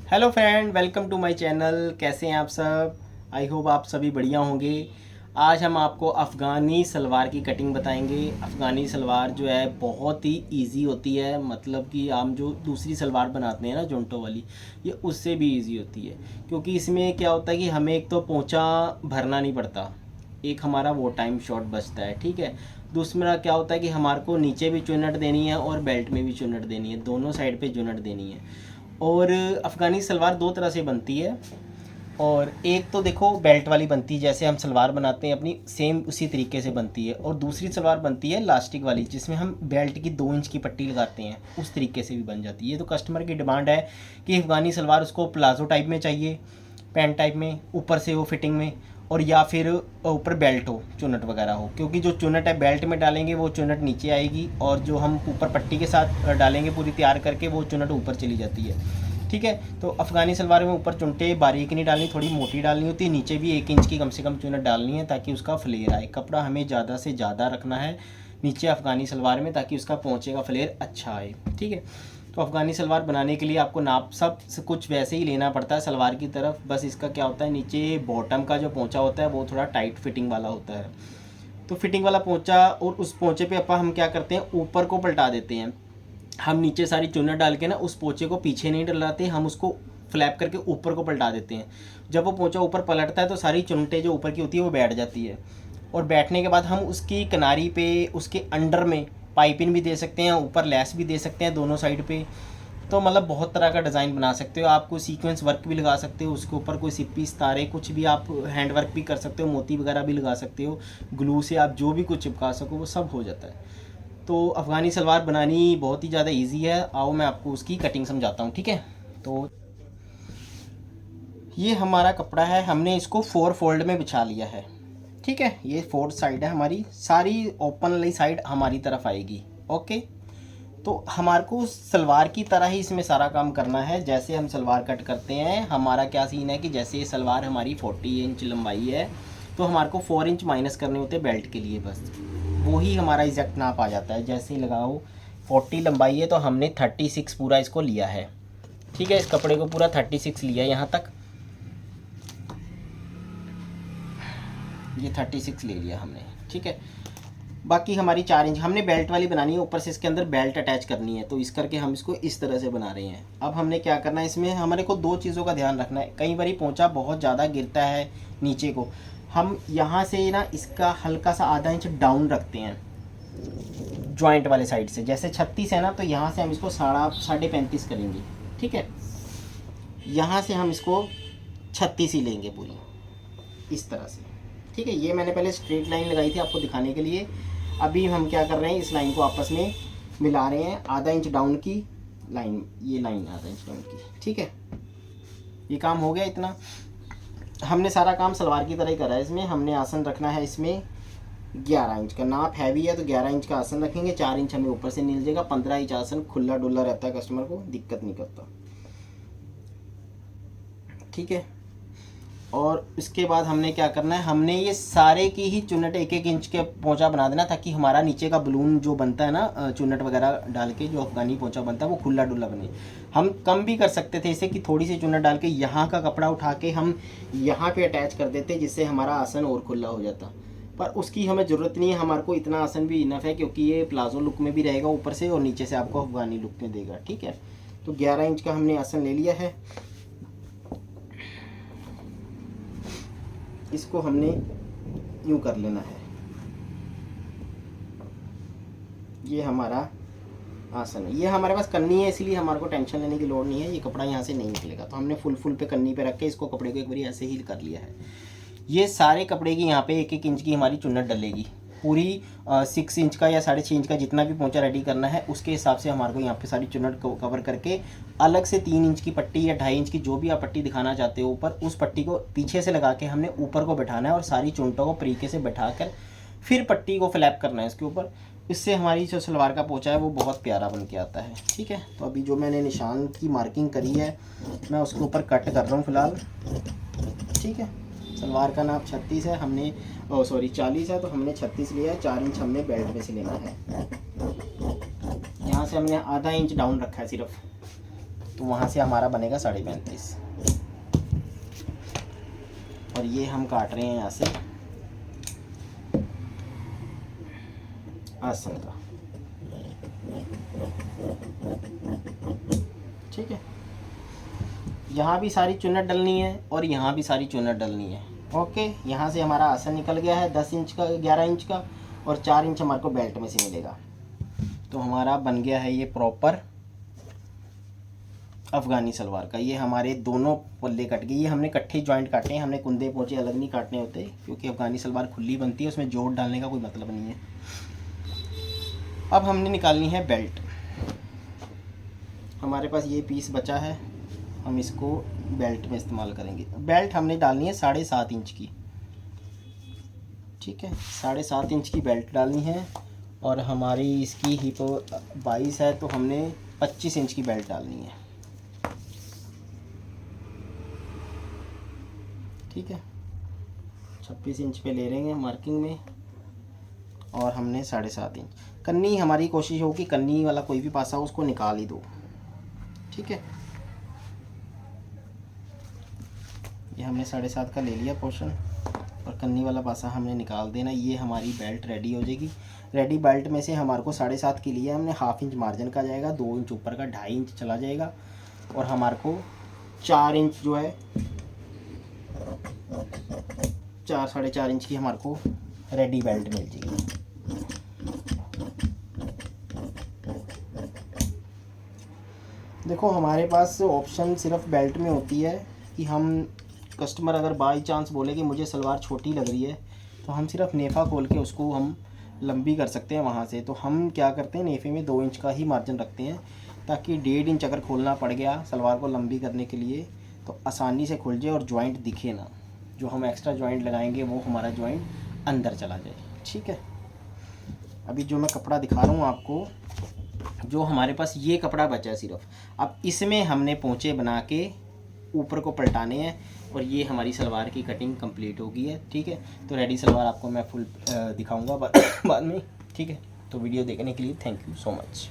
Hello friend, welcome to my channel. कैसे हैं आप सब? आई होप आप सभी बढ़िया होंगे। आज हम आपको अफ़गानी सलवार की कटिंग बताएंगे। अफ़गानी सलवार जो है बहुत ही इजी होती है, मतलब कि हम जो दूसरी सलवार बनाते हैं ना जोंटो वाली, ये उससे भी इजी होती है। क्योंकि इसमें क्या होता है कि हमें एक तो पोंचा भरना नहीं पड़ता, एक हमारा वो टाइम शॉर्ट बचता है, ठीक है। दूसरा क्या होता है कि हमारे को नीचे भी चुन्नट देनी है और बेल्ट में भी चुन्नट देनी है, दोनों साइड पे चुन्नट देनी है। और अफ़गानी सलवार दो तरह से बनती है। और एक तो देखो बेल्ट वाली बनती है, जैसे हम सलवार बनाते हैं अपनी सेम उसी तरीके से बनती है। और दूसरी सलवार बनती है लास्टिक वाली, जिसमें हम बेल्ट की 2 इंच की पट्टी लगाते हैं, उस तरीके से भी बन जाती है। ये तो कस्टमर की डिमांड है कि अफ़गानी सलवार उसको प्लाजो टाइप में चाहिए, पैंट टाइप में, ऊपर से वो फिटिंग में, और या फिर ऊपर बेल्ट हो, चुन्नट वगैरह हो। क्योंकि जो चुन्नट है बेल्ट में डालेंगे वो चुन्नट नीचे आएगी, और जो हम ऊपर पट्टी के साथ डालेंगे पूरी तैयार करके वो चुन्नट ऊपर चली जाती है, ठीक है। तो अफ़गानी सलवार में ऊपर चुनटे बारीक नहीं डालनी, थोड़ी मोटी डालनी होती है, नीचे भी 1 इंच की कम से कम चुन्नट डालनी है ताकि उसका फ्लेयर आए। कपड़ा हमें ज़्यादा से ज़्यादा रखना है नीचे अफ़गानी सलवार में, ताकि उसका पोंचे का फ्लेयर अच्छा आए, ठीक है। तो अफ़गानी सलवार बनाने के लिए आपको नाप सब कुछ वैसे ही लेना पड़ता है सलवार की तरफ। बस इसका क्या होता है, नीचे बॉटम का जो पोंचा होता है वो थोड़ा टाइट फिटिंग वाला होता है। तो फिटिंग वाला पोंचा, और उस पोंचे पे अपन हम क्या करते हैं, ऊपर को पलटा देते हैं। हम नीचे सारी चुन्नट डाल के ना उस पोंचे को पीछे नहीं डलाते, हम उसको फ्लैप करके ऊपर को पलटा देते हैं। जब वो पोंचा ऊपर पलटता है तो सारी चुन्नटें जो ऊपर की होती है वो बैठ जाती है। और बैठने के बाद हम उसकी किनारी पे, उसके अंडर में पाइपिंग भी दे सकते हैं, ऊपर लेस भी दे सकते हैं दोनों साइड पे। तो मतलब बहुत तरह का डिज़ाइन बना सकते हो। आपको सीक्वेंस वर्क भी लगा सकते हो उसके ऊपर, कोई सिप्पी सितारे कुछ भी, आप हैंड वर्क भी कर सकते हो, मोती वगैरह भी लगा सकते हो, ग्लू से आप जो भी कुछ चिपका सको वो सब हो जाता है। तो अफ़गानी सलवार बनानी बहुत ही ज़्यादा इजी है। आओ मैं आपको उसकी कटिंग समझाता हूँ, ठीक है। तो ये हमारा कपड़ा है, हमने इसको 4 फोल्ड में बिछा लिया है, ठीक है। ये 4 साइड है हमारी, सारी ओपन वाली साइड हमारी तरफ आएगी, ओके। तो हमारे को सलवार की तरह ही इसमें सारा काम करना है, जैसे हम सलवार कट करते हैं। हमारा क्या सीन है कि जैसे ये सलवार हमारी 40 इंच लंबाई है, तो हमारे को 4 इंच माइनस करने होते हैं बेल्ट के लिए, बस वो ही हमारा एग्जैक्ट नाप आ जाता है। जैसे ही लगाओ 40 लंबाई है तो हमने 36 पूरा इसको लिया है, ठीक है। इस कपड़े को पूरा 36 लिया है यहाँ तक, ये 36 ले लिया हमने, ठीक है। बाकी हमारी 4 इंच हमने बेल्ट वाली बनानी है, ऊपर से इसके अंदर बेल्ट अटैच करनी है, तो इस करके हम इसको इस तरह से बना रहे हैं। अब हमने क्या करना है, इसमें हमारे को 2 चीज़ों का ध्यान रखना है। कई बार पोंचा बहुत ज़्यादा गिरता है नीचे को, हम यहाँ से ना इसका हल्का सा आधा इंच डाउन रखते हैं जॉइंट वाले साइड से। जैसे 36 है ना, तो यहाँ से हम इसको 35.5 करेंगे, ठीक है। यहाँ से हम इसको 36 ही लेंगे पूरी, इस तरह से, ठीक है। ये मैंने पहले स्ट्रेट लाइन लगाई थी आपको दिखाने के लिए। अभी हम क्या कर रहे हैं, इस लाइन को आपस में मिला रहे हैं, आधा इंच डाउन की लाइन, ये लाइन आधा इंच डाउन की, ठीक है। ये काम हो गया इतना। हमने सारा काम सलवार की तरह ही करा है। इसमें हमने आसन रखना है, इसमें 11 इंच का नाप हैवी है तो 11 इंच का आसन रखेंगे। 4 इंच हमें ऊपर से मिल जाएगा। 15 इंच आसन खुला डुल्ला रहता है, कस्टमर को दिक्कत नहीं करता, ठीक है। और इसके बाद हमने क्या करना है, हमने ये सारे की ही चुन्नट 1-1 इंच के पोंचा बना देना, ताकि हमारा नीचे का बलून जो बनता है ना चुन्नट वगैरह डाल के, जो अफ़गानी पोंचा बनता है वो खुला डुल्ला बने। हम कम भी कर सकते थे इसे, कि थोड़ी सी चुन्नट डाल के यहाँ का कपड़ा उठा के हम यहाँ पे अटैच कर देते, जिससे हमारा आसन और खुला हो जाता। पर उसकी हमें ज़रूरत नहीं है, हमारे को इतना आसन भी इनफ है, क्योंकि ये प्लाजो लुक में भी रहेगा ऊपर से, और नीचे से आपको अफ़गानी लुक में देगा, ठीक है। तो 11 इंच का हमने आसन ले लिया है। इसको हमने यूँ कर लेना है, ये हमारा आसन है। ये हमारे पास कन्नी है, इसलिए हमारे को टेंशन लेने की लोड़ नहीं है, ये कपड़ा यहाँ से नहीं निकलेगा। तो हमने फुल पे कन्नी पे रख के इसको कपड़े को एक बार ऐसे ही कर लिया है। ये सारे कपड़े की यहाँ पे 1-1 इंच की हमारी चुन्नट डलेगी पूरी। 6 इंच का या 6.5 इंच का जितना भी पोंचा रेडी करना है, उसके हिसाब से हमारे को यहाँ पे सारी चुन्नट को कवर करके अलग से 3 इंच की पट्टी या 2.5 इंच की, जो भी आप पट्टी दिखाना चाहते हो ऊपर, उस पट्टी को पीछे से लगा के हमने ऊपर को बैठाना है, और सारी चुन्नटों को तरीके से बैठा कर फिर पट्टी को फ्लैप करना है इसके ऊपर। इससे हमारी जो सलवार का पोंचा है वो बहुत प्यारा बन के आता है, ठीक है। तो अभी जो मैंने निशान की मार्किंग करी है, मैं उसके ऊपर कट कर रहा हूँ फ़िलहाल, ठीक है। सलवार का नाप 36 है, हमने 40 है, तो हमने 36 लिया है। 4 इंच हमने बेल्ट में से लेना है, यहाँ से हमने आधा इंच डाउन रखा है सिर्फ, तो वहाँ से हमारा बनेगा 35.5। और ये हम काट रहे हैं यहाँ से आसन का, ठीक है। यहाँ भी सारी चुन्नट डलनी है और यहाँ भी सारी चुन्नट डलनी है। ओके, यहाँ से हमारा आसन निकल गया है 10 इंच का, 11 इंच का, और 4 इंच हमारे को बेल्ट में से मिलेगा। तो हमारा बन गया है ये प्रॉपर अफ़गानी सलवार का। ये हमारे दोनों पल्ले कट गए, ये हमने इकट्ठे जॉइंट काटे हैं, हमने कुंदे पोंचे अलग नहीं काटने होते, क्योंकि अफ़गानी सलवार खुली बनती है, उसमें जोड़ डालने का कोई मतलब नहीं है। अब हमने निकालनी है बेल्ट। हमारे पास ये पीस बचा है, हम इसको बेल्ट में इस्तेमाल करेंगे। बेल्ट हमने डालनी है 7.5 इंच की, ठीक है, 7.5 इंच की बेल्ट डालनी है। और हमारी इसकी हिप 22 है, तो हमने 25 इंच की बेल्ट डालनी है, ठीक है। 26 इंच पे ले लेंगे मार्किंग में, और हमने 7.5 इंच। कन्नी हमारी कोशिश होगी कन्नी वाला कोई भी पासा हो उसको निकाल ही दो, ठीक है। ये हमने 7.5 का ले लिया पोर्शन, और कन्नी वाला पासा हमने निकाल देना। ये हमारी बेल्ट रेडी हो जाएगी। रेडी बेल्ट में से हमारे को 7.5 के लिए हमने 1/2 इंच मार्जिन का जाएगा, 2 इंच ऊपर का 2.5 इंच चला जाएगा, और हमारे को 4 इंच जो है 4-4.5 इंच की हमारे को रेडी बेल्ट मिल जाएगी। देखो हमारे पास ऑप्शन सिर्फ बेल्ट में होती है कि हम कस्टमर अगर बाई चांस बोले कि मुझे सलवार छोटी लग रही है, तो हम सिर्फ नेफ़ा खोल के उसको हम लंबी कर सकते हैं वहाँ से। तो हम क्या करते हैं, नेफ़े में 2 इंच का ही मार्जिन रखते हैं, ताकि 1.5 इंच अगर खोलना पड़ गया सलवार को लंबी करने के लिए तो आसानी से खुल जाए और जॉइंट दिखे ना। जो हम एक्स्ट्रा जॉइंट लगाएंगे वो हमारा जॉइंट अंदर चला जाए, ठीक है। अभी जो मैं कपड़ा दिखा रहा हूँ आपको, जो हमारे पास ये कपड़ा बचा है सिर्फ, अब इसमें हमने पोंचे बना के ऊपर को पलटाने हैं, और ये हमारी सलवार की कटिंग कंप्लीट हो गई है, ठीक है। तो रेडी सलवार आपको मैं फुल दिखाऊंगा बाद में, ठीक है। तो वीडियो देखने के लिए थैंक यू सो मच।